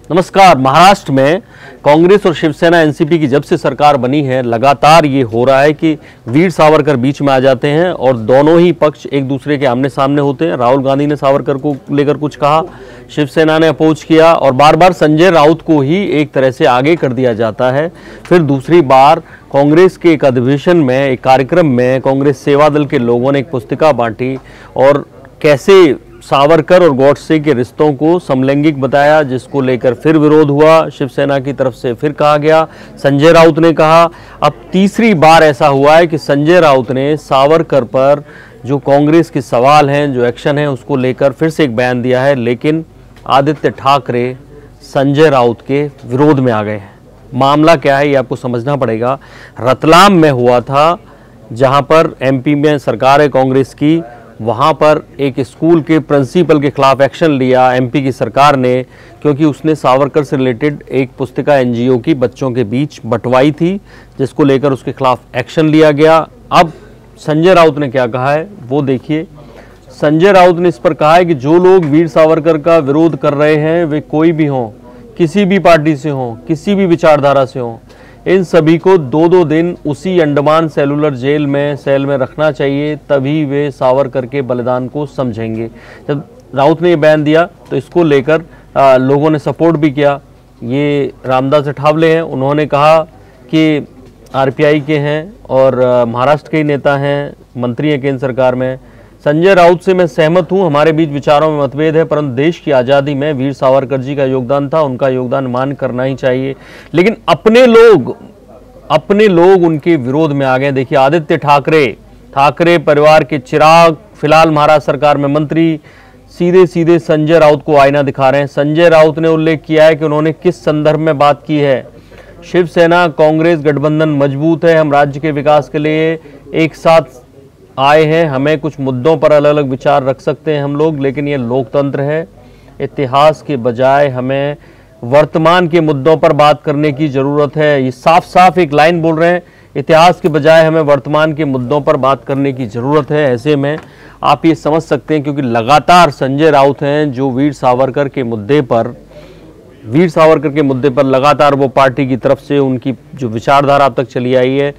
नमस्कार। महाराष्ट्र में कांग्रेस और शिवसेना एनसीपी की जब से सरकार बनी है, लगातार ये हो रहा है कि वीर सावरकर बीच में आ जाते हैं और दोनों ही पक्ष एक दूसरे के आमने सामने होते हैं। राहुल गांधी ने सावरकर को लेकर कुछ कहा, शिवसेना ने अपोज किया और बार बार संजय राउत को ही एक तरह से आगे कर दिया जाता है। फिर दूसरी बार कांग्रेस के एक अधिवेशन में, एक कार्यक्रम में कांग्रेस सेवा दल के लोगों ने एक पुस्तिका बांटी और कैसे सावरकर और गॉडसे के रिश्तों को समलैंगिक बताया, जिसको लेकर फिर विरोध हुआ शिवसेना की तरफ से। फिर कहा गया, संजय राउत ने कहा। अब तीसरी बार ऐसा हुआ है कि संजय राउत ने सावरकर पर जो कांग्रेस के सवाल हैं, जो एक्शन है, उसको लेकर फिर से एक बयान दिया है। लेकिन आदित्य ठाकरे संजय राउत के विरोध में आ गए हैं। मामला क्या है ये आपको समझना पड़ेगा। रतलाम में हुआ था, जहां पर एमपी में सरकार है कांग्रेस की, वहाँ पर एक स्कूल के प्रिंसिपल के खिलाफ एक्शन लिया एमपी की सरकार ने, क्योंकि उसने सावरकर से रिलेटेड एक पुस्तिका एनजीओ की बच्चों के बीच बंटवाई थी, जिसको लेकर उसके खिलाफ एक्शन लिया गया। अब संजय राउत ने क्या कहा है वो देखिए। संजय राउत ने इस पर कहा है कि जो लोग वीर सावरकर का विरोध कर रहे हैं वे कोई भी हों, किसी भी पार्टी से हों, किसी भी विचारधारा से हों, इन सभी को 2-2 दिन उसी अंडमान सेलुलर जेल में सेल में रखना चाहिए, तभी वे सावरकर के बलिदान को समझेंगे। जब राउत ने ये बयान दिया तो इसको लेकर लोगों ने सपोर्ट भी किया। ये रामदास अठावले हैं, उन्होंने कहा कि आरपीआई के हैं और महाराष्ट्र के ही नेता हैं, मंत्री हैं केंद्र सरकार में। संजय राउत से मैं सहमत हूं, हमारे बीच विचारों में मतभेद है, परंतु देश की आज़ादी में वीर सावरकर जी का योगदान था, उनका योगदान मान करना ही चाहिए। लेकिन अपने लोग उनके विरोध में आ गए। देखिए, आदित्य ठाकरे परिवार के चिराग फिलहाल महाराष्ट्र सरकार में मंत्री सीधे सीधे संजय राउत को आईना दिखा रहे हैं। संजय राउत ने उल्लेख किया है कि उन्होंने किस संदर्भ में बात की है। शिवसेना कांग्रेस गठबंधन मजबूत है, हम राज्य के विकास के लिए एक साथ आए हैं, हमें कुछ मुद्दों पर अलग अलग विचार रख सकते हैं हम लोग, लेकिन ये लोकतंत्र है। इतिहास के बजाय हमें वर्तमान के मुद्दों पर बात करने की ज़रूरत है। ये साफ साफ एक लाइन बोल रहे हैं, इतिहास के बजाय हमें वर्तमान के मुद्दों पर बात करने की ज़रूरत है। ऐसे में आप ये समझ सकते हैं, क्योंकि लगातार संजय राउत हैं जो वीर सावरकर के मुद्दे पर लगातार वो पार्टी की तरफ से उनकी जो विचारधारा अब तक चली आई है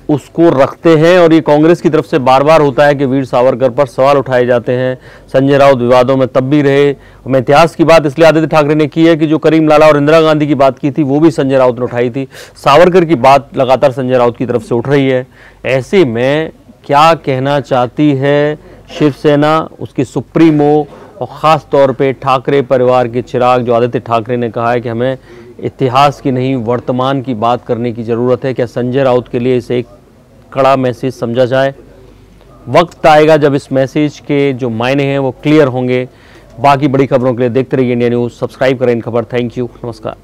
उसको रखते हैं। और ये कांग्रेस की तरफ से बार बार होता है कि वीर सावरकर पर सवाल उठाए जाते हैं। संजय राउत विवादों में तब भी रहे। मैं इतिहास की बात इसलिए आदित्य ठाकरे ने की है कि जो करीम लाला और इंदिरा गांधी की बात की थी वो भी संजय राउत ने उठाई थी। सावरकर की बात लगातार संजय राउत की तरफ से उठ रही है। ऐसे में क्या कहना चाहती है शिवसेना, उसकी सुप्रीमो और ख़ास तौर पर ठाकरे परिवार के चिराग जो आदित्य ठाकरे ने कहा है कि हमें इतिहास की नहीं वर्तमान की बात करने की ज़रूरत है। क्या संजय राउत के लिए इसे एक कड़ा मैसेज समझा जाए? वक्त आएगा जब इस मैसेज के जो मायने हैं वो क्लियर होंगे। बाकी बड़ी खबरों के लिए देखते रहिए इंडिया न्यूज़। सब्सक्राइब करें इन खबर। थैंक यू, नमस्कार।